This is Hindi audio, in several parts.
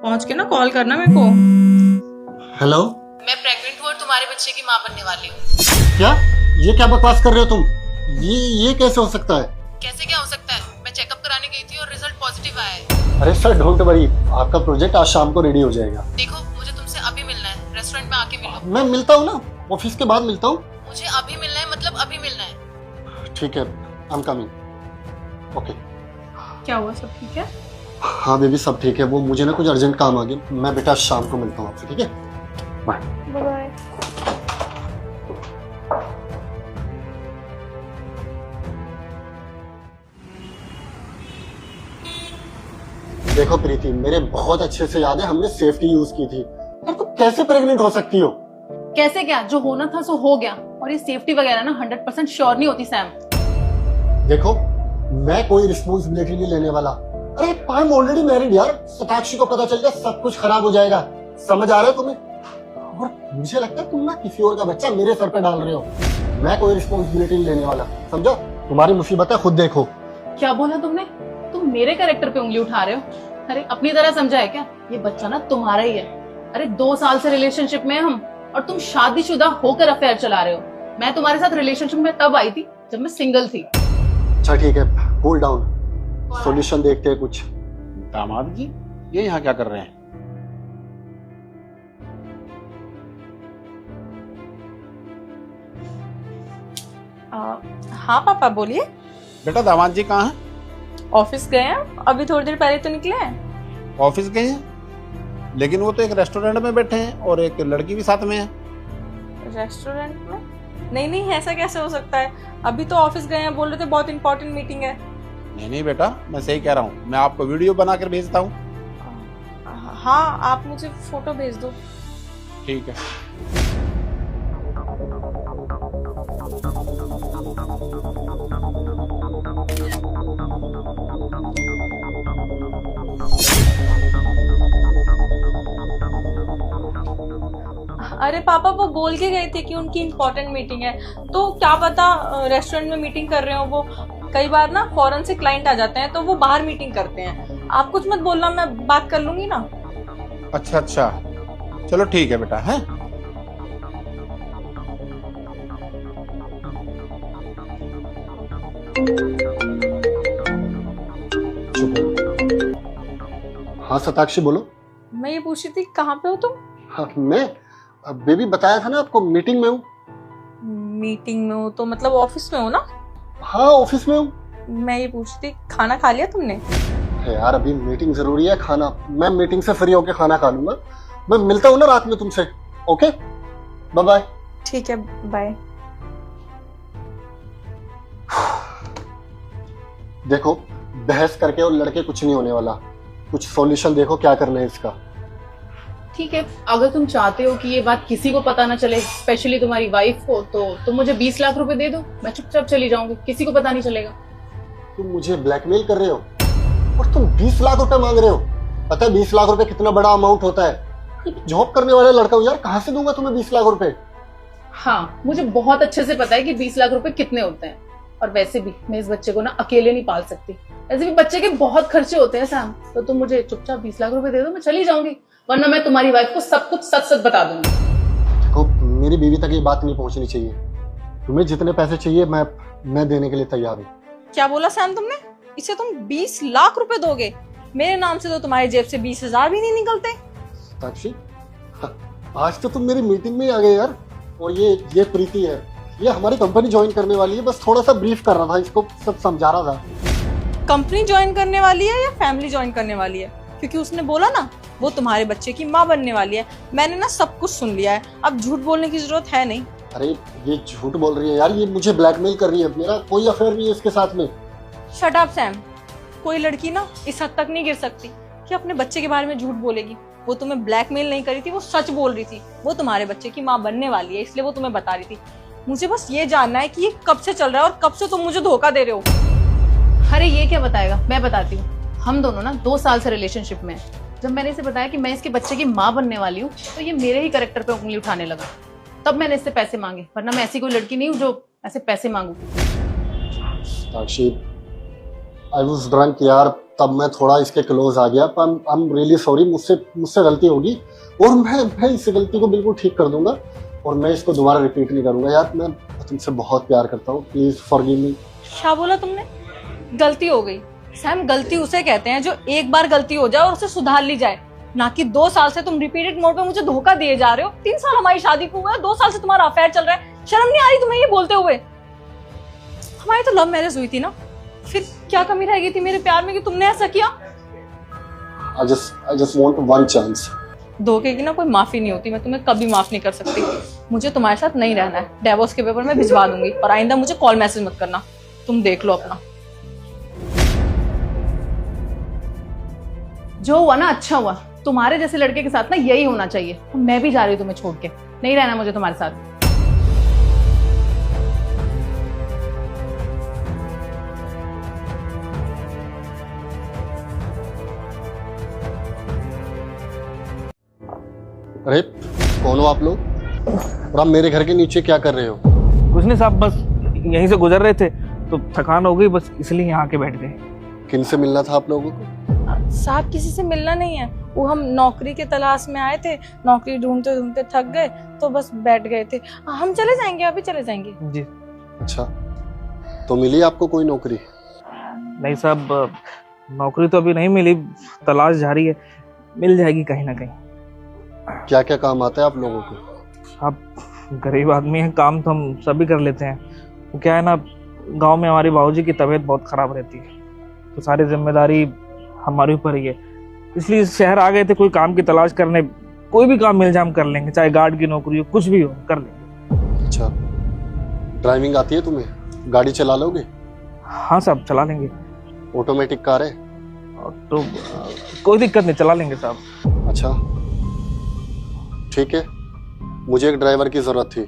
पहुंच के ना कॉल करना मेरे को। हेलो। मैं प्रेग्नेंट हूँ और तुम्हारे बच्चे की माँ बनने वाली हूँ। क्या? ये क्या बकवास कर रहे हो तुम? ये कैसे हो सकता है? कैसे क्या हो सकता है? मैं चेकअप कराने गई थी और रिजल्ट पॉजिटिव आया है। अरे सर, डोंट वरी, आपका प्रोजेक्ट आज शाम को रेडी हो जाएगा। देखो, मुझे तुमसे अभी मिलना है, रेस्टोरेंट में आके मिलो। मैं मिलता हूँ ना, ऑफिस के बाद मिलता हूँ। मुझे अभी मिलना है, मतलब अभी मिलना है। ठीक है, आई एम कमिंग। ओके। क्या हुआ, सब ठीक है? हाँ बेबी, सब ठीक है। वो मुझे ना कुछ अर्जेंट काम आ गया। मैं बेटा शाम को मिलता हूँ आपसे, ठीक है? Bye bye. देखो प्रीति, मेरे बहुत अच्छे से याद है हमने सेफ्टी यूज की थी। यार तुम कैसे प्रेग्नेंट हो सकती हो? कैसे क्या? जो होना था सो हो गया। और ये सेफ्टी वगैरह ना 100% श्योर नहीं होती सैम। देखो, मैं कोई रिस्पॉन्सिबिलिटी नहीं लेने वाला। अरे आई एम ऑलरेडी मैरिड यार। साक्षी को पता चल गया सब कुछ खराब हो जाएगा। समझ आ रहा है तुम्हें? और मुझे लगता है तुम ना किसी और का बच्चा मेरे सर पे डाल रहे हो। मैं कोई रिस्पॉन्सिबिलिटी नहीं लेने वाला, समझो? तुम्हारी मुसीबत है, खुद देखो। क्या बोला तुमने? तुम मेरे कैरेक्टर पे उंगली उठा रहे हो? अरे अपनी तरह समझा है क्या? ये बच्चा ना तुम्हारा ही है। अरे 2 साल से रिलेशनशिप में हम, और तुम शादीशुदा होकर अफेयर चला रहे हो। मैं तुम्हारे साथ रिलेशनशिप में तब आई थी जब मैं सिंगल थी। अच्छा ठीक है, कूल डाउन, सॉल्यूशन देखते हैं कुछ। दामाद जी, ये यहाँ क्या कर रहे हैं? हाँ पापा बोलिए। बेटा दामाद जी कहाँ हैं? ऑफिस गए हैं, अभी थोड़ी देर पहले तो निकले हैं। ऑफिस गए हैं, लेकिन वो तो एक रेस्टोरेंट में बैठे हैं और एक लड़की भी साथ में है। रेस्टोरेंट में? नहीं नहीं, ऐसा कैसे हो सकता है? अभी तो ऑफिस गए हैं, बोल रहे थे बहुत इंपॉर्टेंट मीटिंग है। नहीं नहीं बेटा, मैं सही कह रहा हूँ। मैं आपको वीडियो बना कर भेजता हूँ। हाँ, आप मुझे फोटो भेज दो। ठीक है। अरे पापा, वो बोल के गए थे कि उनकी इम्पोर्टेंट मीटिंग है, तो क्या पता रेस्टोरेंट में मीटिंग कर रहे हो वो। कई बार ना फॉरेन से क्लाइंट आ जाते हैं तो वो बाहर मीटिंग करते हैं। आप कुछ मत बोलना, मैं बात कर लूंगी ना। अच्छा अच्छा, चलो ठीक है बेटा। है हाँ सताक्षी बोलो। मैं ये पूछ रही थी, कहाँ पे हो तुम? हाँ, मैं बेबी बताया था ना आपको, मीटिंग में हूँ। मीटिंग में हो तो मतलब ऑफिस में हो ना? हाँ ऑफिस में हूँ। मैं ये पूछ रही थी, खाना खा लिया तुमने? यार अभी मीटिंग जरूरी है, खाना मैं मीटिंग से फ्री होके खाना खा लूंगा। मैं मिलता हूँ ना रात में तुमसे। Okay, bye bye. ठीक है, बाय। देखो, बहस करके और लड़के कुछ नहीं होने वाला। कुछ सॉल्यूशन देखो क्या करना है इसका। ठीक है, अगर तुम चाहते हो कि ये बात किसी को पता ना चले, स्पेशली तुम्हारी वाइफ को, तो तुम मुझे 20 लाख रुपए दे दो। मैं चुपचाप चली जाऊंगी, किसी को पता नहीं चलेगा। तुम मुझे ब्लैकमेल कर रहे हो और तुम 20 लाख रुपए मांग रहे हो? पता है 20 लाख रुपए कितना बड़ा अमाउंट होता है? जॉब करने वाला लड़का हूँ यार, कहाँ से दूंगा तुम्हें 20 लाख रुपए? हाँ, मुझे बहुत अच्छे से पता है कि 20 लाख रुपए कितने होते हैं। और वैसे भी मैं इस बच्चे को ना अकेले नहीं पाल सकती। ऐसे भी बच्चे के बहुत खर्चे होते हैं सैम। तो तुम मुझे चुपचाप 20 लाख रुपए दे दो, मैं चली जाऊंगी। वरना मैं तुम्हारी वाइफ को सब कुछ सच सच बता दूंगी। देखो, मेरी बीवी तक ये बात नहीं पहुंचनी चाहिए। तुम्हें जितने पैसे चाहिए मैं देने के लिए तैयार हूँ। क्या बोला सैम तुमने? इसे तुम 20 लाख रुपए दोगे? मेरे नाम से तो तुम्हारी जेब से 20,000 भी नहीं निकलते। साक्षी, आज तो तुम मेरी मीटिंग में ही आ गए यार। और ये प्रीति है, ये हमारी कंपनी ज्वाइन करने वाली है। बस थोड़ा सा ब्रीफ कर रहा था, इसको सब समझा रहा था। कंपनी ज्वाइन करने वाली है या फैमिली ज्वाइन करने वाली है? क्योंकि उसने बोला ना वो तुम्हारे बच्चे की माँ बनने वाली है। मैंने ना सब कुछ सुन लिया है, अब झूठ बोलने की जरूरत है नहीं। अरे ये झूठ बोल रही है यार, ये मुझे ब्लैकमेल कर रही है। मेरा कोई अफेयर नहीं है इसके साथ में। Shut up Sam. कोई लड़की ना इस हद तक नहीं गिर सकती कि अपने बच्चे के बारे में झूठ बोलेगी। वो तुम्हें ब्लैकमेल नहीं करी थी, वो सच बोल रही थी। वो तुम्हारे बच्चे की माँ बनने वाली है, इसलिए वो तुम्हें बता रही थी। मुझे बस ये जानना है कि ये कब से चल रहा है और कब से तुम मुझे धोखा दे रहे हो। अरे ये क्या बताएगा, मैं बताती हूँ। हम दोनों ना 2 साल से रिलेशनशिप में हैं। जब मैंने इसे बताया कि मैं इसके बच्चे की माँ बनने वाली हूँ, तो ये मेरे ही कैरेक्टर पे उंगली उठाने लगा। तब मैंने इससे पैसे मांगे, वरना मैं ऐसी कोई लड़की नहीं हूँ जो ऐसे पैसे मांगू। साक्षी, आई वॉज ड्रंक यार, तब मैं थोड़ा इसके क्लोज आ गया। आई एम रियली सॉरी, मुझसे गलती होगी और मैं इस गलती को बिल्कुल ठीक कर दूंगा और मैं इसको दोबारा रिपीट नहीं करूंगा। यार मैं तुमसे बहुत प्यार करता हूँ, प्लीज फॉरगिव मी। क्या बोला तुमने? गलती हो गई? सैम, गलती उसे कहते हैं जो एक बार गलती हो जाए और उसे सुधार ली जाए, ना कि 2 साल से तुम रिपीटेड मोड पे मुझे धोखा दिए जा रहे हो। 3 साल हमारी शादी को हुआ है, 2 साल से तुम्हारा अफेयर चल रहा है। शर्म नहीं आ रही तुम्हें ये बोलते हुए? हमारी तो लव मैरिज हुई थी ना, फिर क्या कमी रह गई थी मेरे प्यार में कि तुमने ऐसा किया? I just want one chance. धोखे की ना कोई माफी नहीं होती, मैं तुम्हें कभी माफ नहीं कर सकती। मुझे तुम्हारे साथ नहीं रहना है, डिवोर्स के पेपर मैं भिजवा दूंगी और आइंदा मुझे कॉल मैसेज मत करना। तुम देख लो अपना। जो हुआ ना अच्छा हुआ, तुम्हारे जैसे लड़के के साथ ना यही होना चाहिए। मैं भी जा रही हूँ तुम्हें छोड़ के, नहीं रहना मुझे तुम्हारे साथ। अरे कौन हो आप लोग और आप मेरे घर के नीचे क्या कर रहे हो? कुछ नहीं साहब, बस यहीं से गुजर रहे थे तो थकान हो गई, बस इसलिए यहाँ आके बैठ गए। किन से मिलना था आप लोगों को? साहब किसी से मिलना नहीं है, वो हम नौकरी के तलाश में आए थे, नौकरी ढूंढते ढूंढते थक गए तो बस बैठ गए थे। हम चले जाएंगे, अभी चले जाएंगे। जी अच्छा, तो मिली आपको कोई नौकरी? नहीं साहब, नौकरी तो अभी नहीं मिली, तलाश जारी है, मिल जाएगी कहीं ना कहीं। क्या क्या काम आता है आप लोगों को? आप गरीब आदमी हैं, काम तो हम सभी कर लेते हैं। वो क्या है ना, गांव में हमारी बाबूजी की तबीयत बहुत खराब रहती है तो सारी जिम्मेदारी हमारे ऊपर ही है, इसलिए शहर आ गए थे कोई काम की तलाश करने। कोई भी काम मिल जाए हम कर लेंगे, चाहे गार्ड की नौकरी हो, कुछ भी हो कर लेंगे। अच्छा, ड्राइविंग आती है तुम्हें? गाड़ी चला लोगे? हाँ साहब चला लेंगे। ऑटोमेटिक कार है? तो कोई दिक्कत नहीं, चला लेंगे साहब। अच्छा ठीक है, मुझे एक ड्राइवर की जरूरत थी।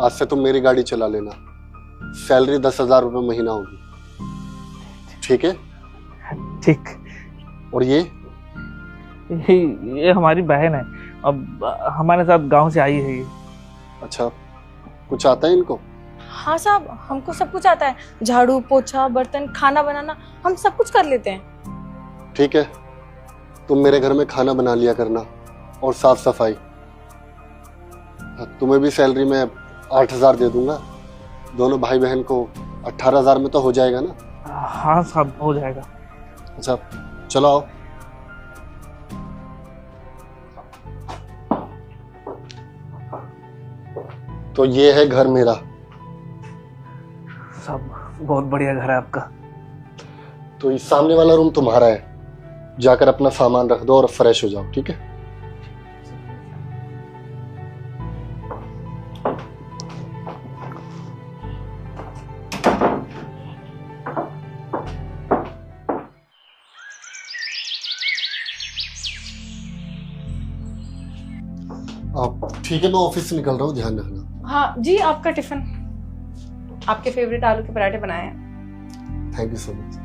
आज से तुम मेरी गाड़ी चला लेना, सैलरी 10,000 रुपये महीना होगी, ठीक है? ठीक। और ये हमारी बहन है, अब हमारे साथ गांव से आई है ये। अच्छा, कुछ आता है इनको? हाँ साहब, हमको सब कुछ आता है, झाड़ू पोछा बर्तन खाना बनाना हम सब कुछ कर लेते हैं। ठीक है, तुम मेरे घर में खाना बना लिया करना और साफ सफाई। तुम्हें भी सैलरी में 8,000 दे दूंगा, दोनों भाई बहन को 18,000 में तो हो जाएगा ना? हाँ साहब हो जाएगा। अच्छा चलो आओ। तो ये है घर मेरा। साहब बहुत बढ़िया घर है आपका। तो इस सामने वाला रूम तुम्हारा है, जाकर अपना सामान रख दो और फ्रेश हो जाओ, ठीक है? ठीक है, मैं ऑफिस से निकल रहा हूँ, ध्यान रखना। हाँ जी, आपका टिफिन, आपके फेवरेट आलू के पराठे बनाए हैं। Thank you so much.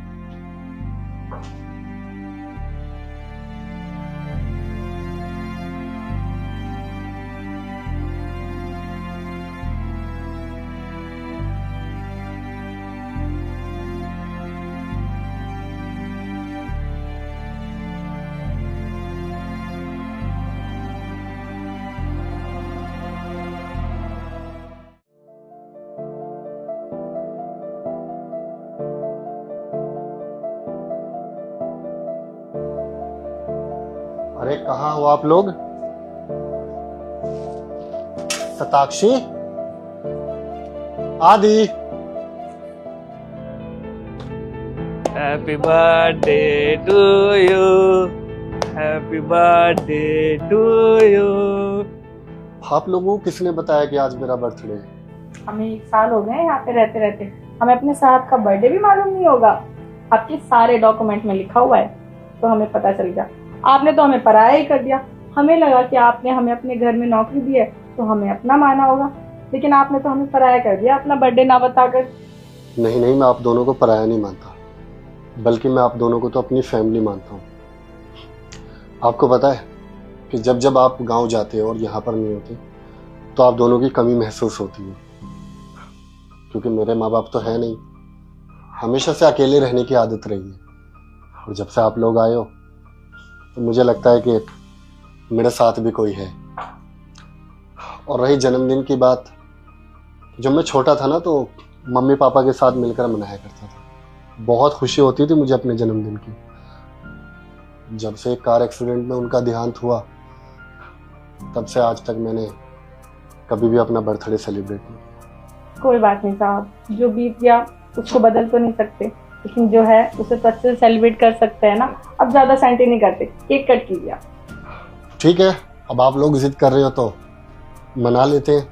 अरे कहाँ हो आप लोग? सताक्षी, आदि। Happy birthday to you, happy birthday to you. आप लोगों को किसने बताया कि आज मेरा बर्थडे है? हमें 1 साल हो गए यहाँ पे रहते रहते, हमें अपने साहब का बर्थडे भी मालूम नहीं होगा। आपके सारे डॉक्यूमेंट में लिखा हुआ है तो हमें पता चल गया। आपने तो हमें पराया ही कर दिया। हमें लगा कि आपने हमें अपने घर में नौकरी दी है तो हमें अपना माना होगा, लेकिन आपने तो हमें पराया कर दिया अपना बर्थडे ना बताकर। नहीं नहीं, मैं आप दोनों को पराया नहीं मानता, बल्कि मैं आप दोनों को तो अपनी फैमिली मानता हूँ। आपको पता है कि जब जब आप गांव जाते हो और यहाँ पर नहीं होते तो आप दोनों की कमी महसूस होती है, क्योंकि मेरे माँ बाप तो है नहीं। हमेशा से अकेले रहने की आदत रही है और जब से आप लोग आए हो तो मुझे लगता है कि मेरे साथ भी कोई है। और रही जन्मदिन की बात, जब मैं छोटा था ना तो मम्मी पापा के साथ मिलकर मनाया करता था। बहुत खुशी होती थी मुझे अपने जन्मदिन की। जब से एक कार एक्सीडेंट में उनका देहांत हुआ तब से आज तक मैंने कभी भी अपना बर्थडे सेलिब्रेट नहीं किया। कोई बात नहीं साहब, जो बीत गया उसको बदल तो नहीं सकते, लेकिन जो है उसे तो अच्छे से सेलिब्रेट कर सकते हैं ना। अब ज्यादा सेंटी नहीं करते, केक कट कीजिए। ठीक है, अब आप लोग जिद कर रहे हो तो मना लेते हैं।